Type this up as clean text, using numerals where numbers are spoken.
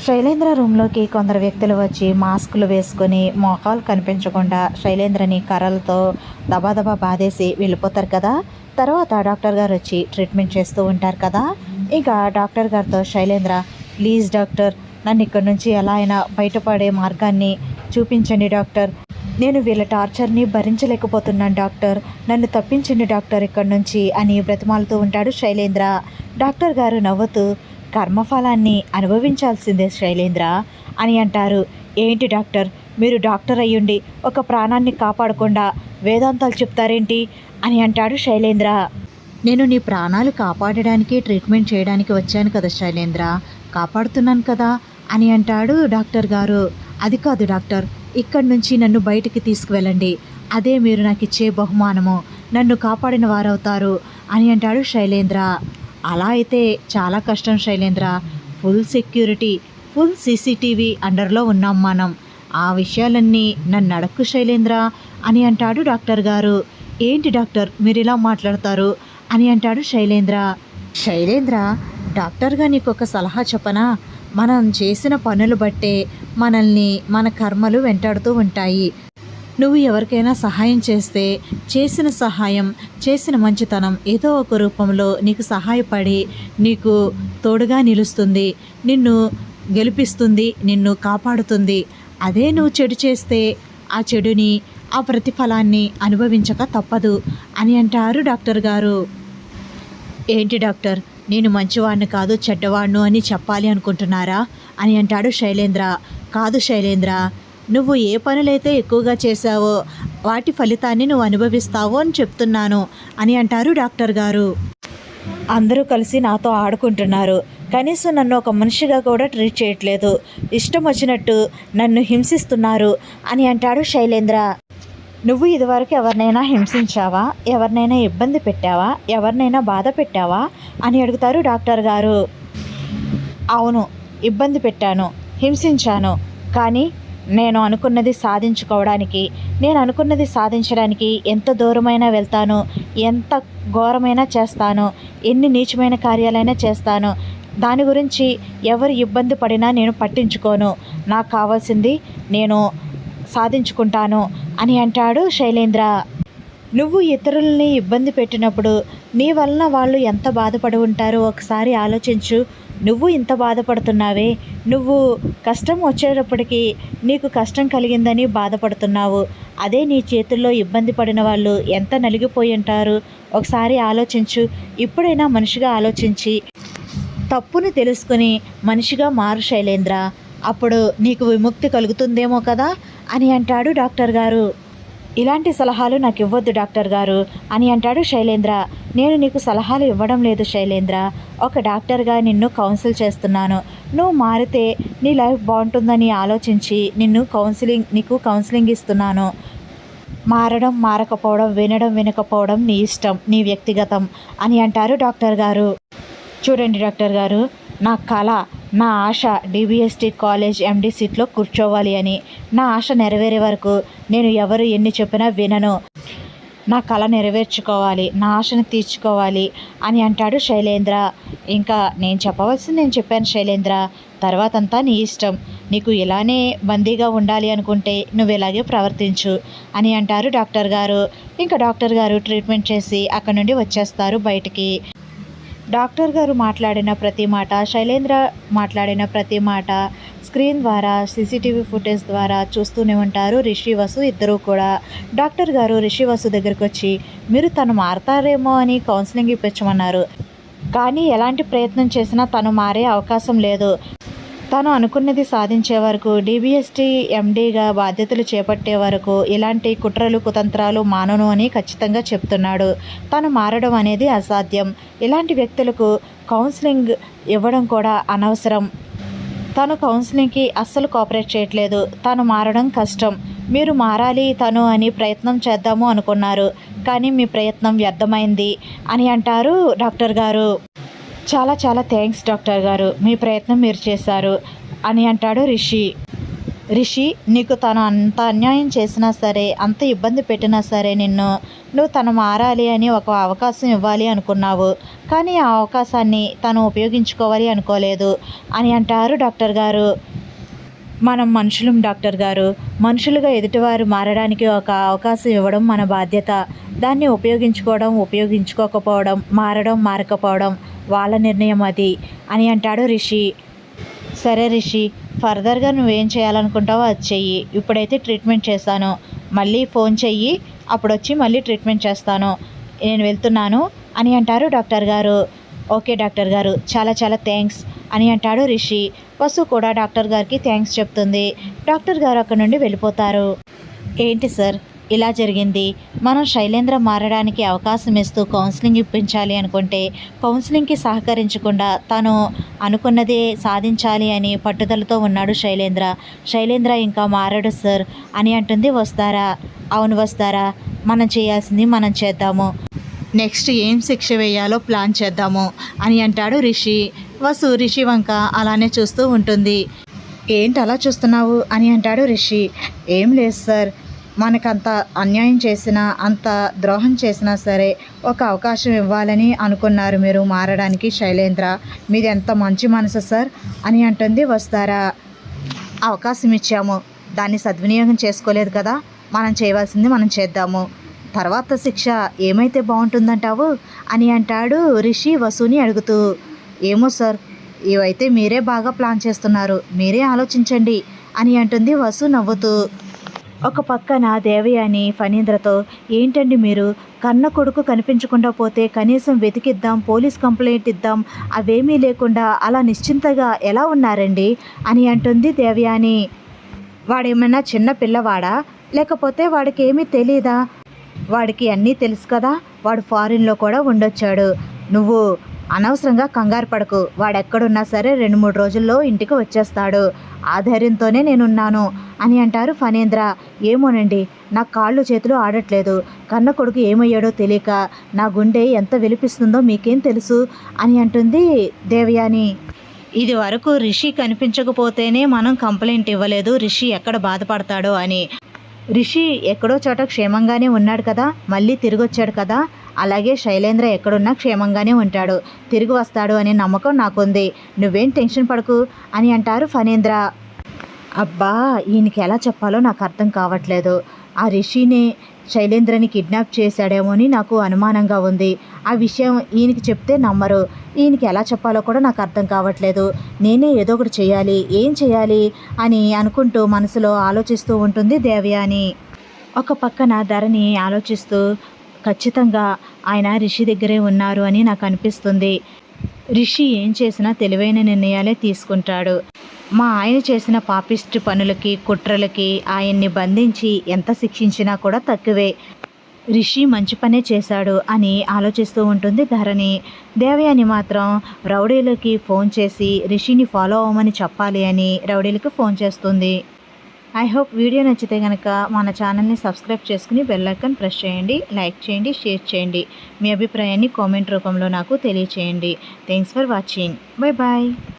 శైలేంద్ర రూమ్లోకి కొందరు వ్యక్తులు వచ్చి మాస్కులు వేసుకొని మొఖాలు కనిపించకుండా శైలేంద్రని కర్రలతో దబాదబా బాధేసి వెళ్ళిపోతారు కదా. తర్వాత డాక్టర్ గారు వచ్చి ట్రీట్మెంట్ చేస్తూ ఉంటారు కదా. ఇంకా డాక్టర్ గారితో శైలేంద్ర, ప్లీజ్ డాక్టర్, నన్ను ఇక్కడి నుంచి ఎలా అయినా బయటపడే మార్గాన్ని చూపించండి డాక్టర్, నేను వీళ్ళ టార్చర్ని భరించలేకపోతున్నాను డాక్టర్, నన్ను తప్పించండి డాక్టర్ ఇక్కడి నుంచి అని బ్రతిమాలుతూ ఉంటాడు శైలేంద్ర. డాక్టర్ గారు నవ్వుతూ, కర్మఫలాన్ని అనుభవించాల్సిందే శైలేంద్ర అని అంటారు. ఏంటి డాక్టర్, మీరు డాక్టర్ అయ్యుండి ఒక ప్రాణాన్ని కాపాడకుండా వేదాంతాలు చెప్తారేంటి అని అంటాడు శైలేంద్ర. నేను నీ ప్రాణాలు కాపాడడానికి ట్రీట్మెంట్ చేయడానికి వచ్చాను కదా శైలేంద్ర, కాపాడుతున్నాను కదా అని అంటాడు డాక్టర్ గారు. అది కాదు డాక్టర్, ఇక్కడి నుంచి నన్ను బయటికి తీసుకువెళ్ళండి, అదే మీరు నాకు ఇచ్చే బహుమానము, నన్ను కాపాడిన వారవుతారు అని అంటాడు శైలేంద్ర. అలా అయితే చాలా కష్టం Shailendra, full security, full CCTV అండర్లో ఉన్నాం మనం, ఆ విషయాలన్నీ నన్ను అడక్కు శైలేంద్ర అని అంటాడు డాక్టర్ గారు. ఏంటి డాక్టర్ మీరు ఇలా మాట్లాడతారు అని అంటాడు శైలేంద్ర. శైలేంద్ర, డాక్టర్గా నీకు ఒక సలహా చెప్పనా, మనం చేసిన పనులు బట్టే మనల్ని మన కర్మలు వెంటాడుతూ ఉంటాయి. నువ్వు ఎవరికైనా సహాయం చేస్తే చేసిన సహాయం, చేసిన మంచితనం ఏదో ఒక రూపంలో నీకు సహాయపడి నీకు తోడుగా నిలుస్తుంది, నిన్ను గెలిపిస్తుంది, నిన్ను కాపాడుతుంది. అదే నువ్వు చెడు చేస్తే ఆ చెడుని, ఆ ప్రతిఫలాన్ని అనుభవించక తప్పదు అని అంటారు డాక్టర్ గారు. ఏంటి డాక్టర్, నేను మంచివాడిని కాదు చెడ్డవాడిను అని చెప్పాలి అనుకుంటున్నారా అని అంటాడు శైలేంద్ర. కాదు శైలేంద్ర, నువ్వు ఏ పనులైతే ఎక్కువగా చేశావో వాటి ఫలితాన్ని నువ్వు అనుభవిస్తావు అని చెప్తున్నాను అని అంటారు డాక్టర్ గారు. అందరూ కలిసి నాతో ఆడుకుంటున్నారు, కనీసం నన్ను ఒక మనిషిగా కూడా ట్రీట్ చేయట్లేదు, ఇష్టం వచ్చినట్టు నన్ను హింసిస్తున్నారు అని అంటాడు శైలేంద్ర. నువ్వు ఇదివరకు ఎవరినైనా హింసించావా, ఎవరినైనా ఇబ్బంది పెట్టావా, ఎవరినైనా బాధ పెట్టావా అని అడుగుతారు డాక్టర్ గారు. అవును, ఇబ్బంది పెట్టాను, హింసించాను, కానీ నేను అనుకున్నది సాధించుకోవడానికి, నేను అనుకున్నది సాధించడానికి ఎంత దూరమైనా వెళ్తాను, ఎంత ఘోరమైనా చేస్తాను, ఎన్ని నీచమైన కార్యాలైనా చేస్తాను, దాని గురించి ఎవరు ఇబ్బంది పడినా నేను పట్టించుకోను, నాకు కావాల్సింది నేను సాధించుకుంటాను అని అంటాడు శైలేంద్ర. నువ్వు ఇతరులని ఇబ్బంది పెట్టినప్పుడు నీ వలన వాళ్ళు ఎంత బాధపడి ఉంటారో ఒకసారి ఆలోచించు. నువ్వు ఇంత బాధపడుతున్నావే, నువ్వు కష్టం వచ్చేటప్పటికి నీకు కష్టం కలిగిందని బాధపడుతున్నావు, అదే నీ చేతుల్లో ఇబ్బంది పడిన వాళ్ళు ఎంత నలిగిపోయి ఉంటారు ఒకసారి ఆలోచించు. ఇప్పుడైనా మనిషిగా ఆలోచించి తప్పుని తెలుసుకుని మనిషిగా మారు శైలేంద్ర, అప్పుడు నీకు విముక్తి కలుగుతుందేమో కదా అని అంటాడు డాక్టర్ గారు. ఇలాంటి సలహాలు నాకు ఇవ్వద్దు డాక్టర్ గారు అని అంటాడు శైలేంద్ర. నేను నీకు సలహాలు ఇవ్వడం లేదు శైలేంద్ర, ఒక డాక్టర్గా నిన్ను కౌన్సిల్ చేస్తున్నాను. నువ్వు మారితే నీ లైఫ్ బాగుంటుందని ఆలోచించి నీకు కౌన్సిలింగ్ ఇస్తున్నాను. మారడం మారకపోవడం, వినడం వినకపోవడం నీ ఇష్టం, నీ వ్యక్తిగతం అని అంటారు డాక్టర్ గారు. చూడండి డాక్టర్ గారు, నా కళ, నా ఆశ డిబిఎస్టి కాలేజ్ ఎండి సీట్లో కూర్చోవాలి అని. నా ఆశ నెరవేరే వరకు నేను ఎవరు ఎన్ని చెప్పినా వినను, నా కళ నెరవేర్చుకోవాలి, నా ఆశను తీర్చుకోవాలి అని అంటాడు శైలేంద్ర. ఇంకా నేను చెప్పవలసింది నేను చెప్పాను శైలేంద్ర, తర్వాతంతా నీ ఇష్టం, నీకు ఇలానే బందీగా ఉండాలి అనుకుంటే నువ్వు ఇలాగే ప్రవర్తించు అని అంటారు డాక్టర్ గారు. ఇంకా డాక్టర్ గారు ట్రీట్మెంట్ చేసి అక్కడి నుండి వచ్చేస్తారు బయటికి. డాక్టర్ గారు మాట్లాడిన ప్రతి మాట, శైలేంద్ర మాట్లాడిన ప్రతి మాట స్క్రీన్ ద్వారా, సీసీటీవీ ఫుటేజ్ ద్వారా చూస్తూనే ఉంటారు రిషి, వసు ఇద్దరూ కూడా. డాక్టర్ గారు రిషి, వసు దగ్గరికి వచ్చి మీరు తను మారతారేమో అని కౌన్సిలింగ్ ఇప్పించమన్నారు, కానీ ఎలాంటి ప్రయత్నం చేసినా తను మారే అవకాశం లేదు, తను అనుకున్నది సాధించే వరకు, డిబిఎస్టి ఎండీగా బాధ్యతలు చేపట్టే వరకు ఇలాంటి కుట్రలు కుతంత్రాలు మానను అని ఖచ్చితంగా చెప్తున్నాడు. తను మారడం అనేది అసాధ్యం, ఇలాంటి వ్యక్తులకు కౌన్సిలింగ్ ఇవ్వడం కూడా అనవసరం, తను కౌన్సిలింగ్కి అస్సలు కోఆపరేట్ చేయట్లేదు, తను మారడం కష్టం, మీరు మారాలి తను అని ప్రయత్నం చేద్దాము అనుకున్నారు, కానీ మీ ప్రయత్నం వ్యర్థమైంది అని అంటారు డాక్టర్ గారు. చాలా చాలా థ్యాంక్స్ డాక్టర్ గారు, మీ ప్రయత్నం మీరు చేశారు అని అంటాడు రిషి. రిషి, నీకు తను అంత అన్యాయం చేసినా సరే, అంత ఇబ్బంది పెట్టినా సరే నువ్వు తను మారాలి అని ఒక అవకాశం ఇవ్వాలి అనుకున్నావు. కానీ ఆ అవకాశాన్ని తను ఉపయోగించుకోవాలి అనుకోలేదు అని అంటారు డాక్టర్ గారు. మనం మనుషులం డాక్టర్ గారు. మనుషులుగా ఎదుటివారు మారడానికి ఒక అవకాశం ఇవ్వడం మన బాధ్యత. దాన్ని ఉపయోగించుకోవడం, ఉపయోగించుకోకపోవడం, మారడం, మారకపోవడం వాళ్ళ నిర్ణయం అది అని అంటాడు రిషి. సరే రిషి, ఫర్దర్గా నువ్వేం చేయాలనుకుంటావో అది చెయ్యి. ఇప్పుడైతే ట్రీట్మెంట్ చేశాను, మళ్ళీ ఫోన్ చెయ్యి, అప్పుడొచ్చి మళ్ళీ ట్రీట్మెంట్ చేస్తాను. నేను వెళ్తున్నాను అని అంటారు డాక్టర్ గారు. ఓకే డాక్టర్ గారు, చాలా చాలా థ్యాంక్స్ అని అంటాడు రిషి. వసు కూడా డాక్టర్ గారికి థ్యాంక్స్ చెప్తుంది. డాక్టర్ గారు అక్కడ నుండి వెళ్ళిపోతారు. ఏంటి సార్ ఇలా జరిగింది? మనం శైలేంద్ర మారడానికి అవకాశం ఇస్తూ కౌన్సిలింగ్ ఇప్పించాలి అనుకుంటే కౌన్సిలింగ్కి సహకరించకుండా తను అనుకున్నదే సాధించాలి అని పట్టుదలతో ఉన్నాడు శైలేంద్ర ఇంకా మారడు సార్ అని అంటుంది వస్తారా. అవును వస్తారా, మనం చేయాల్సింది మనం చేద్దాము. నెక్స్ట్ ఏం శిక్ష వేయాలో ప్లాన్ చేద్దాము అని అంటాడు రిషి. వసు రిషి వంక అలానే చూస్తూ ఉంటుంది. ఏంటి అలా చూస్తున్నావు అని అంటాడు రిషి. ఏం లేదు సార్, మనకంత అన్యాయం చేసినా, అంత ద్రోహం చేసినా సరే ఒక అవకాశం ఇవ్వాలని అనుకున్నారు మీరు మారడానికి శైలేంద్ర. మీది ఎంత మంచి మనసు సార్ అని అంటుంది వస్తారా. అవకాశం ఇచ్చాము, దాన్ని సద్వినియోగం చేసుకోలేదు కదా. మనం చేయవలసింది మనం చేద్దాము. తర్వాత శిక్ష ఏమైతే బాగుంటుందంటావు అని అంటాడు రిషి వసుని అడుగుతూ. ఏమో సార్, ఇవైతే మీరే బాగా ప్లాన్ చేస్తున్నారు, మీరే ఆలోచించండి అని అంటుంది వసు నవ్వుతూ. ఒక పక్కన దేవయాని ఫణీంద్రతో, ఏంటండి మీరు, కన్న కొడుకు కనిపించకుండా పోతే కనీసం వెతికిద్దాం, పోలీస్ కంప్లైంట్ ఇద్దాం, అవేమీ లేకుండా అలా నిశ్చింతగా ఎలా ఉన్నారండి అని అంటుంది దేవయాని. వాడేమైనా చిన్న పిల్లవాడా, లేకపోతే వాడికి ఏమీ తెలీదా? వాడికి అన్నీ తెలుసు కదా, వాడు ఫారిన్లో కూడా ఉండొచ్చాడు. నువ్వు అనవసరంగా కంగారు పడకు, వాడెక్కడున్నా సరే 2-3 రోజుల్లో ఇంటికి వచ్చేస్తాడు. ఆ ధైర్యంతోనే నేనున్నాను అని అంటారు ఫణీంద్ర. ఏమోనండి, నా కాళ్ళు చేతులు ఆడట్లేదు. కన్న కొడుకు ఏమయ్యాడో తెలియక నా గుండె ఎంత విలిపిస్తుందో మీకేం తెలుసు అని అంటుంది దేవయాని. ఇది వరకు రిషి కనిపించకపోతేనే మనం కంప్లైంట్ ఇవ్వలేదు, రిషి ఎక్కడ బాధపడతాడో అని. రిషి ఎక్కడో చోట క్షేమంగానే ఉన్నాడు కదా, మళ్ళీ తిరిగి వచ్చాడు కదా. అలాగే శైలేంద్ర ఎక్కడున్నా క్షేమంగానే ఉంటాడు, తిరిగి వస్తాడు అనే నమ్మకం నాకుంది. నువ్వేం టెన్షన్ పడకు అని అంటారు ఫణీంద్ర. అబ్బా, ఈయనకి ఎలా చెప్పాలో నాకు అర్థం కావట్లేదు. ఆ రిషిని శైలేంద్రని కిడ్నాప్ చేశాడేమో అని నాకు అనుమానంగా ఉంది. ఆ విషయం ఈయనకి చెప్తే నమ్మరు. ఈయనకి ఎలా చెప్పాలో కూడా నాకు అర్థం కావట్లేదు. నేనే ఏదో ఒకటి చేయాలి, ఏం చేయాలి అని అనుకుంటూ మనసులో ఆలోచిస్తూ ఉంటుంది దేవయాని. ఒక పక్కన ధరణి ఆలోచిస్తూ, ఖచ్చితంగా ఆయన రిషి దగ్గరే ఉన్నారు అని నాకు అనిపిస్తుంది. రిషి ఏం చేసినా తెలివైన నిర్ణయాలే తీసుకుంటాడు. మా ఆయన చేసిన పాపిష్టి పనులకి, కుట్రలకి ఆయన్ని బంధించి ఎంత శిక్షించినా కూడా తక్కువే. రిషి మంచి పనే చేశాడు అని ఆలోచిస్తూ ఉంటుంది ధరణి. దేవయాని మాత్రం రౌడీలకి ఫోన్ చేసి రిషిని ఫాలో అవ్వమని చెప్పాలి అని రౌడీలకి ఫోన్ చేస్తుంది. ఐ హోప్ వీడియో నచ్చితే కనుక మన ఛానల్ని సబ్స్క్రైబ్ చేసుకుని బెల్ ఐకాన్ ప్రెస్ చేయండి, లైక్ చేయండి, షేర్ చేయండి. మీ అభిప్రాయాన్ని కామెంట్ రూపంలో నాకు తెలియచేయండి. Thanks for watching. Bye bye.